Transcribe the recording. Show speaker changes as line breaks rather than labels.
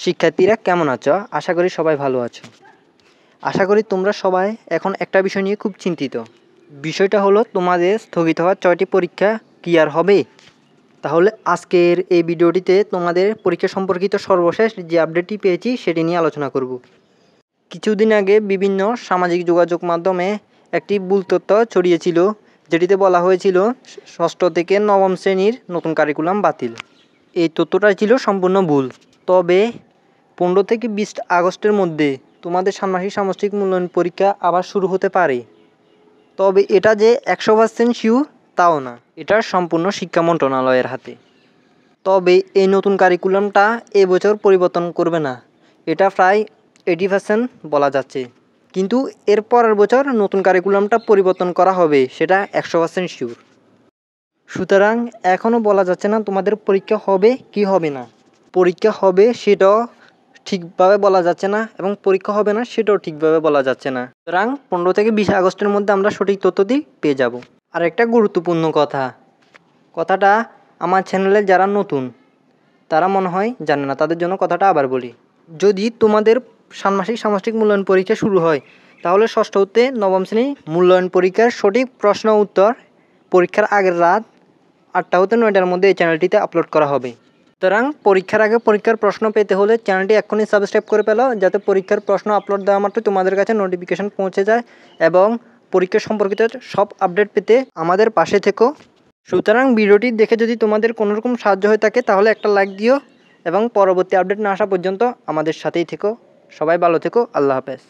শিক্ষার্থীরা কেমন আছো? আশা করি সবাই ভালো আছো। আশা করি তোমরা সবাই এখন একটা বিষয় নিয়ে খুব চিন্তিত। বিষয়টা হলো তোমাদের স্থগিত হওয়া 6টি পরীক্ষা কি আর হবে? তাহলে আজকের এই ভিডিওটিতে তোমাদের পরীক্ষা সম্পর্কিত সর্বশেষ যে আপডেটটি পেয়েছি সেটি নিয়ে আলোচনা করব। কিছুদিন আগে বিভিন্ন সামাজিক যোগাযোগ মাধ্যমে একটি ভুল তথ্য ছড়িয়েছিল, যেটিতে বলা হয়েছিল 6ষ্ঠ থেকে 9ম শ্রেণীর নতুন কারিকুলাম বাতিল। এই তথ্যটা ছিল সম্পূর্ণ ভুল। তবে 15 থেকে 20 আগস্টের মধ্যে তোমাদের ষান্মাসিক সামষ্টিক মূল্যায়ন পরীক্ষা আবার শুরু হতে পারে। তবে এটা যে 100% শিওর তাও না, এটা সম্পূর্ণ শিক্ষা মন্ত্রণালয়ের হাতে। তবে এই নতুন কারিকুলামটা এবছর পরিবর্তন করবে না, এটা প্রায় 80% বলা যাচ্ছে। কিন্তু এর পরের বছর নতুন কারিকুলামটা পরিবর্তন করা হবে, সেটা 100% শিওর। সুতরাং এখনও বলা যাচ্ছে না তোমাদের পরীক্ষা হবে কি হবে না। পরীক্ষা হবে সেটাও ঠিকভাবে বলা যাচ্ছে না, এবং পরীক্ষা হবে না সেটাও ঠিকভাবে বলা যাচ্ছে না। সুতরাং 15 থেকে 20 আগস্টের মধ্যে আমরা সঠিক তথ্যটি পেয়ে যাব। আর একটা গুরুত্বপূর্ণ কথাটা আমার চ্যানেলে যারা নতুন তারা মনে হয় জানে না, তাদের জন্য কথাটা আবার বলি। যদি তোমাদের ষান্মাসিক সামষ্টিক মূল্যায়ন পরীক্ষা শুরু হয়, তাহলে 6ষ্ঠ হতে 9ম শ্রেণী মূল্যায়ন পরীক্ষার সঠিক প্রশ্ন উত্তর পরীক্ষার আগের রাত 8টা হতে 9টার মধ্যে এই চ্যানেলটিতে আপলোড করা হবে। সুতরাং পরীক্ষার আগে পরীক্ষার প্রশ্ন পেতে হলে চ্যানেলটি এক্ষুনি সাবস্ক্রাইব করে ফেলো, যাতে পরীক্ষার প্রশ্ন আপলোড দেওয়া মাত্র তোমাদের কাছে নোটিফিকেশন পৌঁছে যায়, এবং পরীক্ষা সম্পর্কিত সব আপডেট পেতে আমাদের পাশে থেকো। সুতরাং ভিডিওটি দেখে যদি তোমাদের কোনো রকম সাহায্য হয়ে থাকে তাহলে একটা লাইক দিও, এবং পরবর্তী আপডেট না আসা পর্যন্ত আমাদের সাথেই থেকো। সবাই ভালো থেকো। আল্লাহ হাফেজ।